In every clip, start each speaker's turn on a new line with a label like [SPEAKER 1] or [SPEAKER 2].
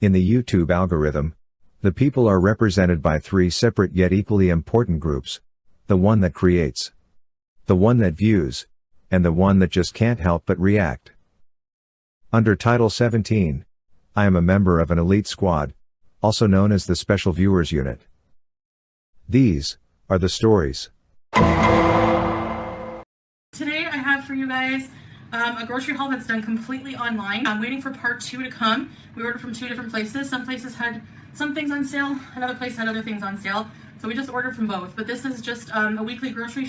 [SPEAKER 1] In the YouTube algorithm, the people are represented by three separate yet equally important groups: the one that creates, the one that views, and the one that just can't help but react. Under Title 17, I am a member of an elite squad, also known as the Special Viewers Unit. These are the stories.
[SPEAKER 2] Today I have for you guys a grocery haul that's done completely online. I'm waiting for part 2 to come. We ordered from 2 different places. Some places had some things on sale, another place had other things on sale. So we just ordered from both. But this is just a weekly grocery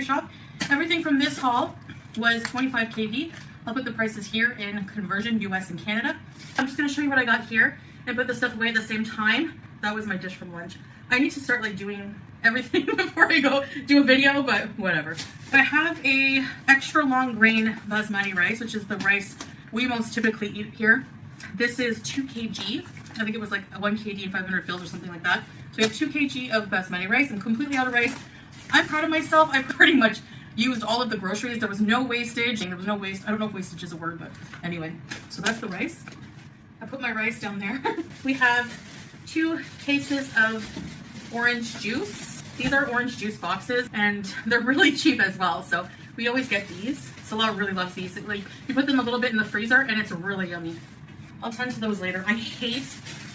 [SPEAKER 2] shop. Everything from this haul was 25 kg. I'll put the prices here in conversion, US and Canada. I'm just going to show you what I got here and put the stuff away at the same time. That was my dish from lunch. I need to start like doing everything before I go do a video, but whatever. I have a extra long grain basmati rice, which is the rice we most typically eat here. This is 2 kg. I think it was like 1 kg and 500 fills or something like that. So we have 2 kg of basmati rice. I'm completely out of rice. I'm proud of myself. I pretty much used all of the groceries. There was no wastage. There was no waste. I don't know if wastage is a word, but anyway. So that's the rice. I put my rice down there. We have 2 cases of orange juice. These are orange juice boxes and they're really cheap as well. So we always get these. Sola really loves these. Like, you put them a little bit in the freezer and it's really yummy. I'll tend to those later. I hate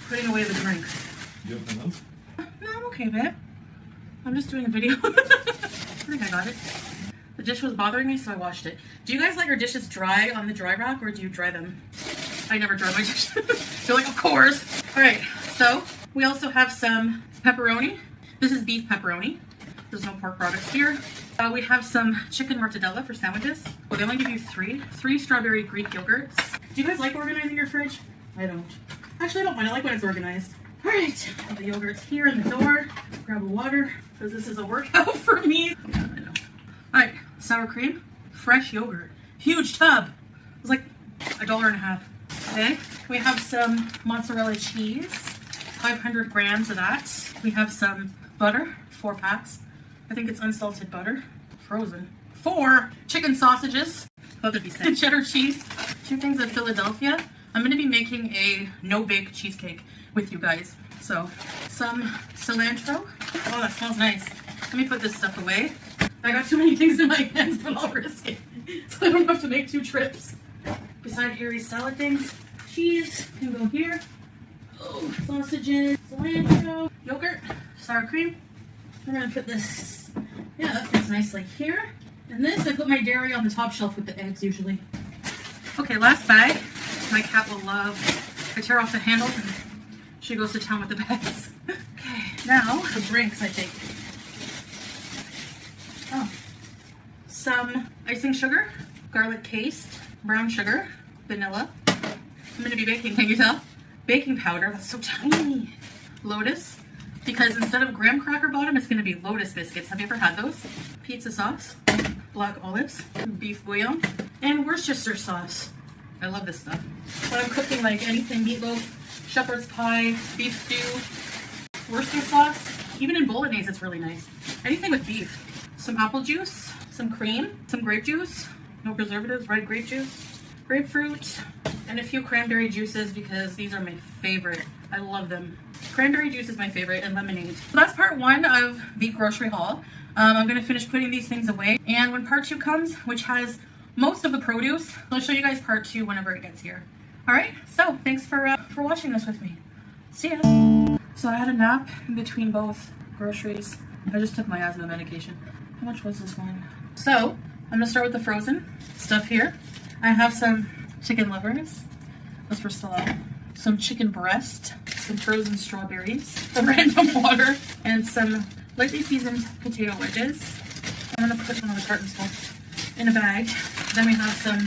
[SPEAKER 2] putting away the drinks.
[SPEAKER 3] You open them?
[SPEAKER 2] No, I'm okay, babe. I'm just doing a video. I think I got it. The dish was bothering me, so I washed it. Do you guys like your dishes dry on the dry rack, or do you dry them? I never dry my dishes. They're like, of course. All right, so we also have some pepperoni. This is beef pepperoni. There's no pork products here. We have some chicken mortadella for sandwiches. Well, they only give you 3 strawberry Greek yogurts. Do you guys like organizing your fridge? I don't. Actually, I don't mind. I like when it's organized. All right, the yogurt's here in the door. Grab a water, because this is a workout for me. Yeah, I know. All right, sour cream, fresh yogurt, huge tub. It was like $1.50. Okay, we have some mozzarella cheese, 500 grams of that. We have some butter, 4 packs. I think it's unsalted butter, frozen. 4 chicken sausages, cheddar cheese, 2 things of Philadelphia. I'm gonna be making a no-bake cheesecake with you guys. So, some cilantro. Oh, that smells nice. Let me put this stuff away. I got too many things in my hands, but I'll risk it. So I don't have to make 2 trips. Beside Harry's salad things, cheese can go here. Oh, sausages, cilantro, yogurt, sour cream. I'm gonna put this, yeah, that fits nicely here. And this, I put my dairy on the top shelf with the eggs usually. Okay, last bag. My cat will love. I tear off the handles and she goes to town with the bags. Okay, now the drinks, I think. Oh, some icing sugar, garlic paste, brown sugar, vanilla. I'm gonna be baking, can you tell? Baking powder, that's so tiny. Lotus, because instead of graham cracker bottom, it's gonna be Lotus biscuits. Have you ever had those? Pizza sauce, black olives, beef bouillon, and Worcestershire sauce. I love this stuff. When I'm cooking like anything, meatloaf, shepherd's pie, beef stew, Worcester sauce, even in bolognese it's really nice. Anything with beef. Some apple juice, some cream, some grape juice, no preservatives, red grape juice, grapefruit, and a few cranberry juices because these are my favorite. I love them. Cranberry juice is my favorite, and lemonade. So that's part 1 of the grocery haul. I'm gonna finish putting these things away, and when part 2 comes, which has most of the produce, I'll show you guys part 2 whenever it gets here. All right, so thanks for watching this with me. See ya. So I had a nap in between both groceries. I just took my asthma medication. How much was this one? So I'm gonna start with the frozen stuff here. I have some chicken livers. Those for Stella. Some chicken breast, some frozen strawberries, some random water, and some lightly seasoned potato wedges. I'm gonna put some of the carton stuff in a bag. Then we have some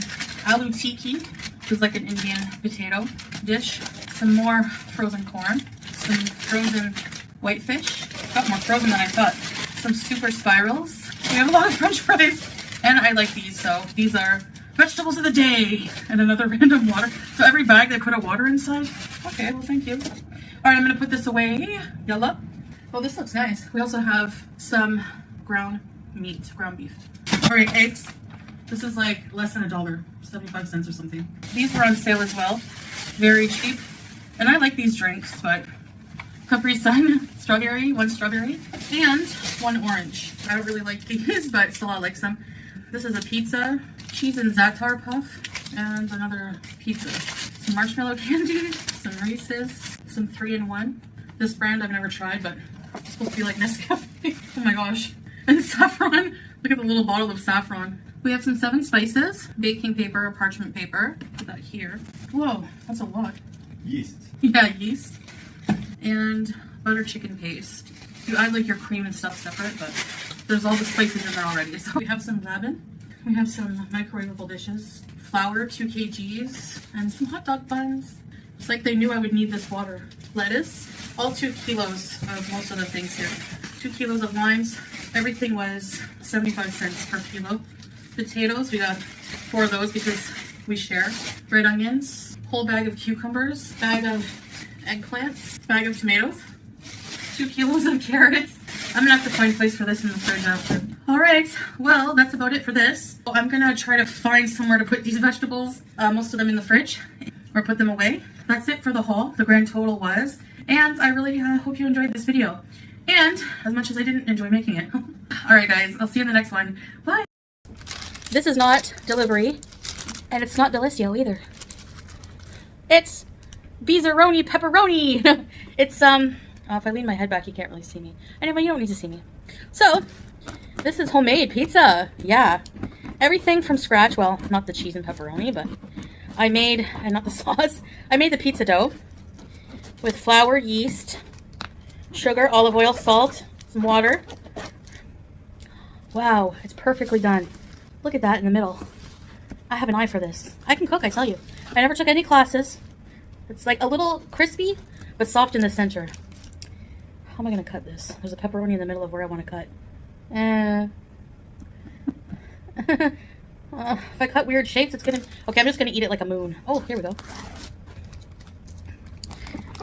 [SPEAKER 2] aloo tikki, which is like an Indian potato dish. Some more frozen corn, some frozen whitefish. Got more frozen than I thought. Some super spirals. We have a lot of French fries, and I like these. So these are vegetables of the day, and another random water. So every bag they put a water inside. Okay, well thank you. All right, I'm gonna put this away. Yalla. Oh, this looks nice. We also have some ground meat, ground beef. All right, eggs. This is like less than $1, 75 cents or something. These were on sale as well. Very cheap. And I like these drinks, but Capri Sun, strawberry, 1 strawberry, and 1 orange. I don't really like these, but still I like some. This is a pizza, cheese and za'atar puff, and another pizza. Some marshmallow candy, some Reese's, some 3-in-1. This brand I've never tried, but it's supposed to be like Nescafe. Oh my gosh. And saffron. Look at the little bottle of saffron. We have some 7 spices, baking paper, parchment paper. Put that here. Whoa, that's a lot.
[SPEAKER 3] Yeast.
[SPEAKER 2] Yeah, yeast. And butter chicken paste. You add like your cream and stuff separate, but there's all the spices in there already. So we have some labin. We have some microwavable dishes. Flour, 2 kgs, and some hot dog buns. It's like they knew I would need this water. Lettuce, all 2 kilos of most of the things here. 2 kilos of limes. Everything was 75 cents per kilo. Potatoes, we got 4 of those because we share. Red onions, whole bag of cucumbers, bag of eggplants, bag of tomatoes, 2 kilos of carrots. I'm gonna have to find a place for this in the fridge after. All right, well, that's about it for this. So I'm gonna try to find somewhere to put these vegetables, most of them in the fridge, or put them away. That's it for the haul. The grand total was, and I really hope you enjoyed this video. And as much as I didn't enjoy making it. All right, guys, I'll see you in the next one. Bye. This is not delivery, and it's not Delisio either. It's Beezeroni pepperoni. It's if I lean my head back, you can't really see me. Anyway, you don't need to see me. So, this is homemade pizza. Yeah. Everything from scratch. Well, not the cheese and pepperoni, but I made, and not the sauce, I made the pizza dough with flour, yeast, sugar, olive oil, salt, some water. Wow, it's perfectly done. Look at that in the middle. I have an eye for this. I can cook, I tell you. I never took any classes. It's like a little crispy, but soft in the center. How am I going to cut this? There's a pepperoni in the middle of where I want to cut. If I cut weird shapes, it's going to... Okay, I'm just going to eat it like a moon. Oh, here we go.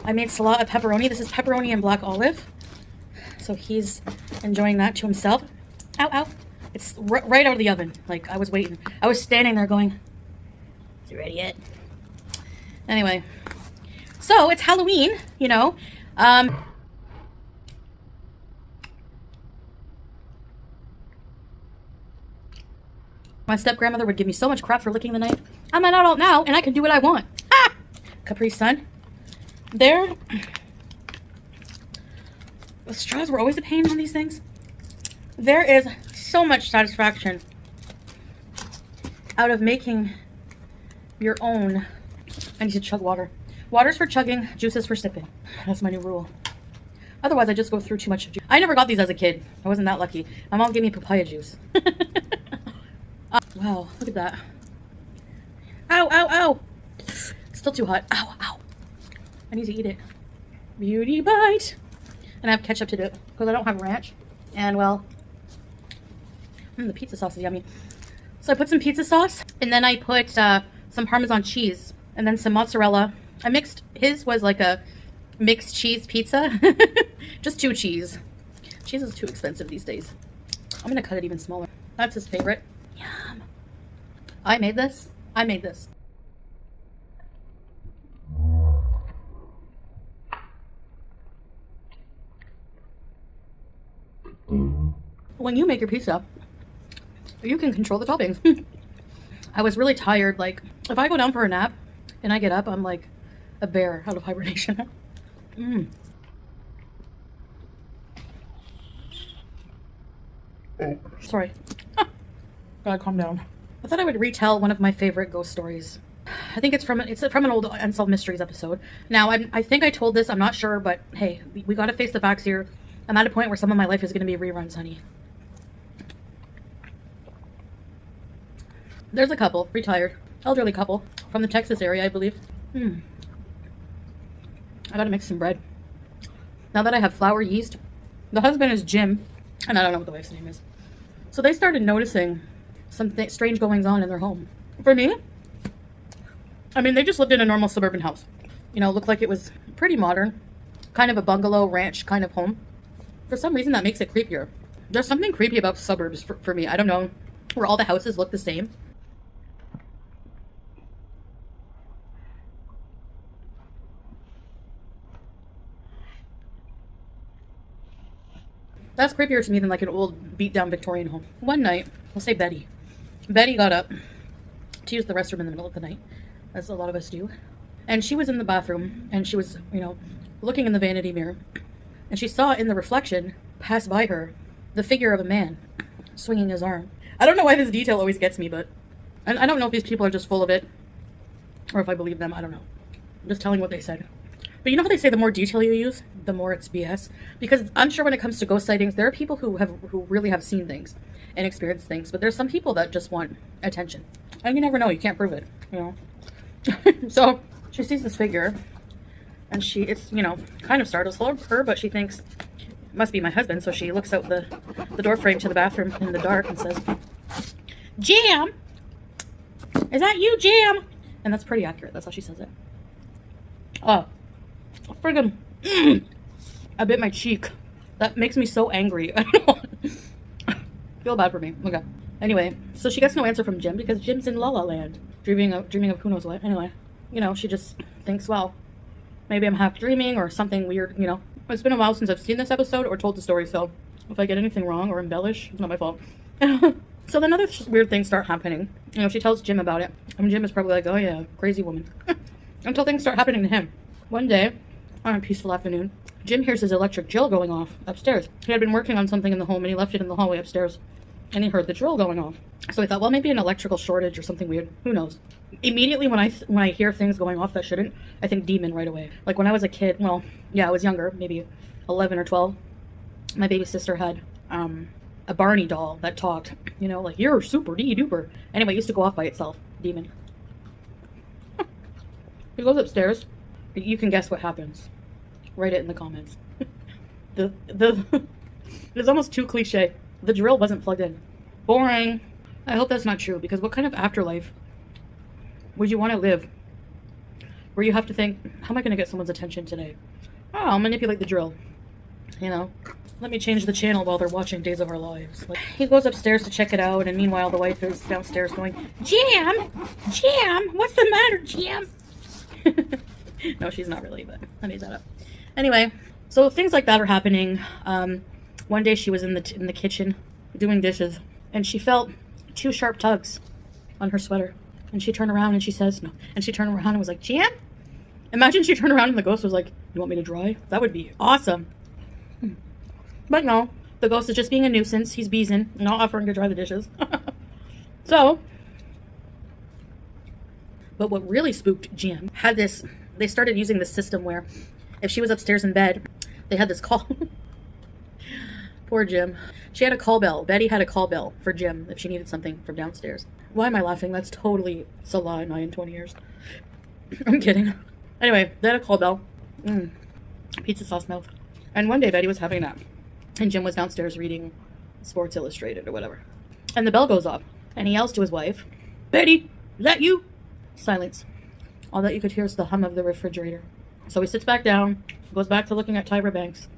[SPEAKER 2] I made Salah a pepperoni. This is pepperoni and black olive. So he's enjoying that to himself. Ow, ow. It's right out of the oven. Like, I was waiting. I was standing there going, is it ready yet? Anyway. So, it's Halloween, you know. My step-grandmother would give me so much crap for licking the knife. I'm an adult now, and I can do what I want. Ah! Capri Sun. There. The straws were always a pain on these things. There is so much satisfaction out of making your own. I need to chug water. Water's for chugging, juices for sipping. That's my new rule. Otherwise, I just go through too much juice. I never got these as a kid. I wasn't that lucky. My mom gave me papaya juice. Wow, look at that. Ow, ow, ow. Still too hot. Ow, ow. I need to eat it. Beauty bite. And I have ketchup to do it because I don't have ranch. And well, the pizza sauce is yummy. So I put some pizza sauce and then I put some Parmesan cheese and then some mozzarella. I mixed, his was like a mixed cheese pizza. Just 2 cheese. Cheese is too expensive these days. I'm going to cut it even smaller. That's his favorite. Yum. I made this. I made this. When you make your pizza, you can control the toppings. I was really tired. Like, if I go down for a nap and I get up, I'm like a bear out of hibernation. Oh. Sorry. Gotta calm down. I thought I would retell one of my favorite ghost stories. I think it's from an old Unsolved Mysteries episode. Now, I think I told this, I'm not sure, but hey, we gotta face the facts here. I'm at a point where some of my life is gonna be reruns, honey. There's a couple, retired, elderly couple, from the Texas area, I believe. I gotta make some bread. Now that I have flour, yeast, the husband is Jim, and I don't know what the wife's name is. So they started noticing some strange goings on in their home. For me, I mean, they just lived in a normal suburban house. You know, looked like it was pretty modern. Kind of a bungalow ranch kind of home. For some reason, that makes it creepier. There's something creepy about suburbs for me. I don't know. Where all the houses look the same. That's creepier to me than like an old beat down Victorian home. One night, we'll say Betty. Betty got up to use the restroom in the middle of the night, as a lot of us do. And she was in the bathroom and she was, looking in the vanity mirror. And she saw in the reflection pass by her the figure of a man swinging his arm. I don't know why this detail always gets me, but I don't know if these people are just full of it or if I believe them. I don't know. I'm just telling what they said. But you know how they say the more detail you use, the more it's BS? Because I'm sure when it comes to ghost sightings, there are people who really have seen things and experienced things, but there's some people that just want attention. And you never know, you can't prove it, So she sees this figure and it's kind of startles her, but she thinks it must be my husband, so she looks out the door frame to the bathroom in the dark and says, "Jam, is that you, Jam?" And that's pretty accurate. That's how she says it. Oh, friggin' I bit my cheek. That makes me so angry. I don't know. Feel bad for me. Okay. Anyway, so she gets no answer from Jim because Jim's in La La Land, dreaming of who knows what. Anyway, she just thinks, well, maybe I'm half dreaming or something weird. It's been a while since I've seen this episode or told the story, so if I get anything wrong or embellish, it's not my fault. So then other weird things start happening. She tells Jim about it, and Jim is probably like, "Oh yeah, crazy woman," until things start happening to him. One day, on a peaceful afternoon, Jim hears his electric drill going off upstairs. He had been working on something in the home and he left it in the hallway upstairs and he heard the drill going off. So he thought, well, maybe an electrical shortage or something weird. Who knows? Immediately when I hear things going off that shouldn't, I think demon right away. Like when I was a kid, well, yeah, I was younger, maybe 11 or 12. My baby sister had a Barney doll that talked, like, "You're super duper." Anyway, it used to go off by itself. Demon. He goes upstairs. You can guess what happens. Write it in the comments. It's almost too cliche. The drill wasn't plugged in. Boring. I hope that's not true, because what kind of afterlife would you want to live where you have to think, how am I going to get someone's attention today? Oh, I'll manipulate the drill. Let me change the channel while they're watching Days of Our Lives. He goes upstairs to check it out, and meanwhile the wife is downstairs going, "Jam! Jam! What's the matter, Jam?" No, she's not really, but I made that up. Anyway, so things like that are happening. One day she was in the kitchen doing dishes, and she felt 2 sharp tugs on her sweater. And she turned around and she says, no. And she turned around and was like, "Jam?" Imagine she turned around and the ghost was like, "You want me to dry?" That would be awesome. But no, the ghost is just being a nuisance. He's beezing, not offering to dry the dishes. So, but what really spooked Jim had this. They started using this system where if she was upstairs in bed, they had this call. Poor Jim. She had a call bell. Betty had a call bell for Jim if she needed something from downstairs. Why am I laughing? That's totally a lie. Not in 20 years. I'm kidding. Anyway, they had a call bell. Pizza sauce mouth. And one day Betty was having a nap. And Jim was downstairs reading Sports Illustrated or whatever. And the bell goes off. And he yells to his wife, "Betty, is that you?" Silence. All that you could hear is the hum of the refrigerator. So he sits back down, goes back to looking at Tyra Banks,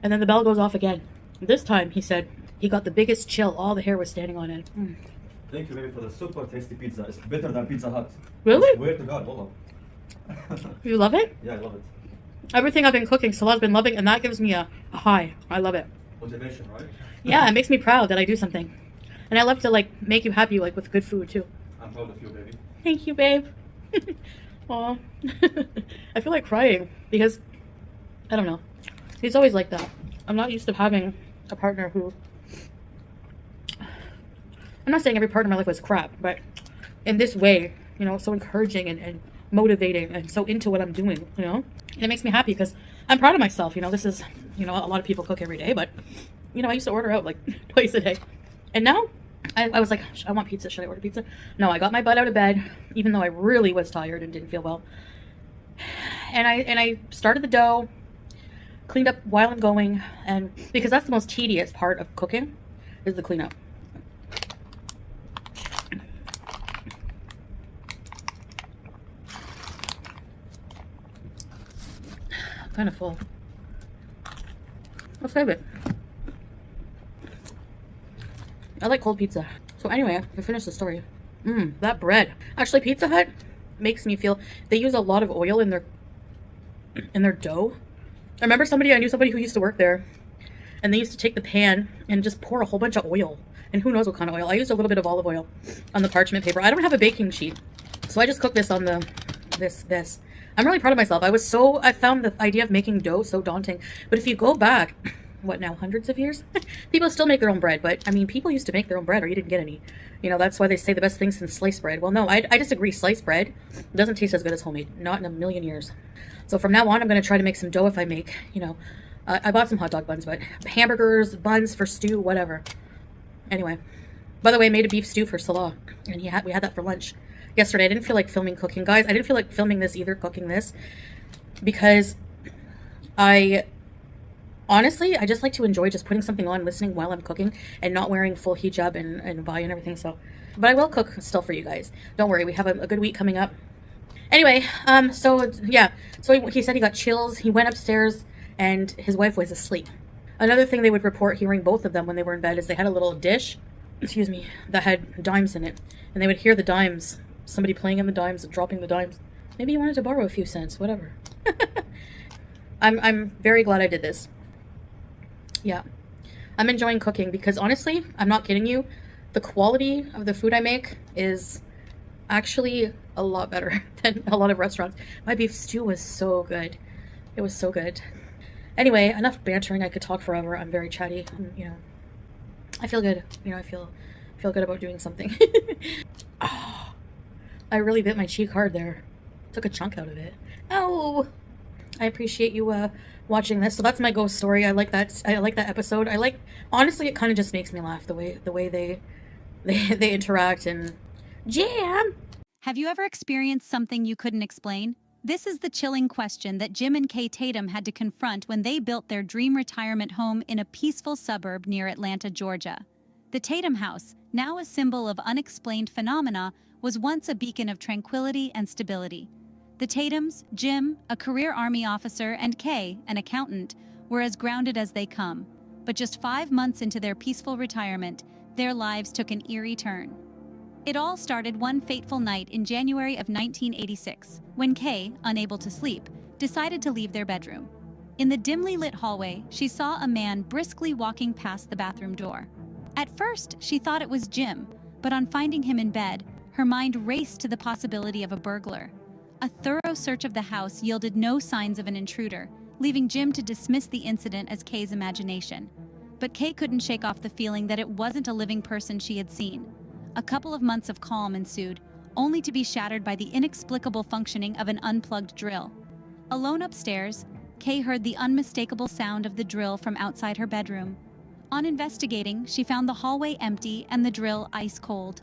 [SPEAKER 2] and then the bell goes off again. This time, he said, he got the biggest chill. All the hair was standing on end.
[SPEAKER 3] Thank you, baby, for the super tasty pizza. It's better than Pizza Hut.
[SPEAKER 2] Really?
[SPEAKER 3] I swear to God, Lola.
[SPEAKER 2] You love it?
[SPEAKER 3] Yeah, I love it.
[SPEAKER 2] Everything I've been cooking, Salah's been loving, and that gives me a high. I love it.
[SPEAKER 3] Motivation, right?
[SPEAKER 2] Yeah, it makes me proud that I do something. And I love to, make you happy, with good food, too.
[SPEAKER 3] I'm proud of you, baby.
[SPEAKER 2] Thank you, babe. Aw. I feel like crying because, I don't know. He's always like that. I'm not used to having a partner who... I'm not saying every part of my life was crap, but in this way, so encouraging and motivating and so into what I'm doing, And it makes me happy because I'm proud of myself. This is, a lot of people cook every day, but, I used to order out twice a day. And now I was like, I want pizza. Should I order pizza? No, I got my butt out of bed, even though I really was tired and didn't feel well. And I started the dough, cleaned up while I'm going, and because that's the most tedious part of cooking, is the cleanup. I'm kind of full. I'll save it. I like cold pizza. So anyway, to finish the story. That bread. Actually, Pizza Hut makes me feel they use a lot of oil in their dough. I remember I knew somebody who used to work there, And they used to take the pan and just pour a whole bunch of oil. And who knows what kind of oil. I used a little bit of olive oil on the parchment paper. I don't have a baking sheet, so I just cooked this on the this. I'm really proud of myself. I found the idea of making dough so daunting. But if you go back, what now, hundreds of years? People still make their own bread. But I mean, people used to make their own bread or you didn't get any. You know, that's why they say the best thing since sliced bread. Well, no, I disagree. Sliced bread doesn't taste as good as homemade. Not in a million years. So from now on, I'm going to try to make some dough if I make, you know, I bought some hot dog buns, but hamburgers, buns for stew, whatever. Anyway, by the way, I made a beef stew for Salah, and we had that for lunch yesterday. I didn't feel like filming cooking, guys. I didn't feel like filming this either, cooking this, because honestly, I just like to enjoy just putting something on, listening while I'm cooking, and not wearing full hijab and abaya and everything. So, but I will cook still for you guys. Don't worry, we have a good week coming up. Anyway, so yeah, so he said he got chills. He went upstairs, and his wife was asleep. Another thing they would report hearing both of them when they were in bed is they had a little dish, excuse me, that had dimes in it, and they would hear the dimes, somebody playing in the dimes and dropping the dimes. Maybe he wanted to borrow a few cents, whatever. I'm very glad I did this. Yeah, I'm enjoying cooking because honestly, I'm not kidding you, the quality of the food I make is actually a lot better than a lot of restaurants. My beef stew was so good. It was so good. Anyway, enough bantering. I could talk forever. I'm very chatty. You know, I feel good. You know, I feel good about doing something. Oh, I really bit my cheek hard there. Took a chunk out of it. Oh, I appreciate you watching this. So that's my ghost story. I like that. I like that episode. Honestly, it kind of just makes me laugh the way they interact and jam.
[SPEAKER 4] Have you ever experienced something you couldn't explain? This is the chilling question that Jim and Kay Tatum had to confront when they built their dream retirement home in a peaceful suburb near Atlanta, Georgia. The Tatum house, now a symbol of unexplained phenomena, was once a beacon of tranquility and stability. The Tatums, Jim, a career Army officer, and Kay, an accountant, were as grounded as they come. But just 5 months into their peaceful retirement, their lives took an eerie turn. It all started one fateful night in January of 1986, when Kay, unable to sleep, decided to leave their bedroom. In the dimly lit hallway, she saw a man briskly walking past the bathroom door. At first, she thought it was Jim, but on finding him in bed, her mind raced to the possibility of a burglar. A thorough search of the house yielded no signs of an intruder, leaving Jim to dismiss the incident as Kay's imagination. But Kay couldn't shake off the feeling that it wasn't a living person she had seen. A couple of months of calm ensued, only to be shattered by the inexplicable functioning of an unplugged drill. Alone upstairs, Kay heard the unmistakable sound of the drill from outside her bedroom. On investigating, she found the hallway empty and the drill ice cold.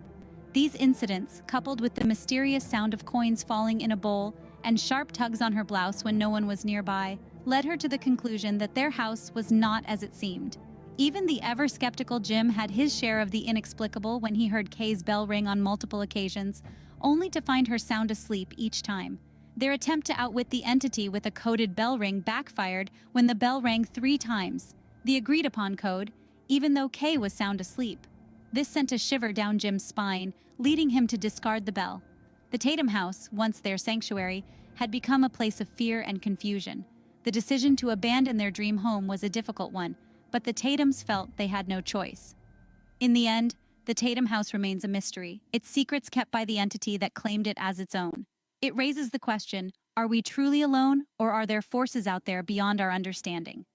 [SPEAKER 4] These incidents, coupled with the mysterious sound of coins falling in a bowl and sharp tugs on her blouse when no one was nearby, led her to the conclusion that their house was not as it seemed. Even the ever-skeptical Jim had his share of the inexplicable when he heard Kay's bell ring on multiple occasions, only to find her sound asleep each time. Their attempt to outwit the entity with a coded bell ring backfired when the bell rang 3 times, the agreed-upon code, even though Kay was sound asleep. This sent a shiver down Jim's spine, leading him to discard the bell. The Tatum house, once their sanctuary, had become a place of fear and confusion. The decision to abandon their dream home was a difficult one, but the Tatums felt they had no choice. In the end, the Tatum house remains a mystery, its secrets kept by the entity that claimed it as its own. It raises the question, are we truly alone, or are there forces out there beyond our understanding?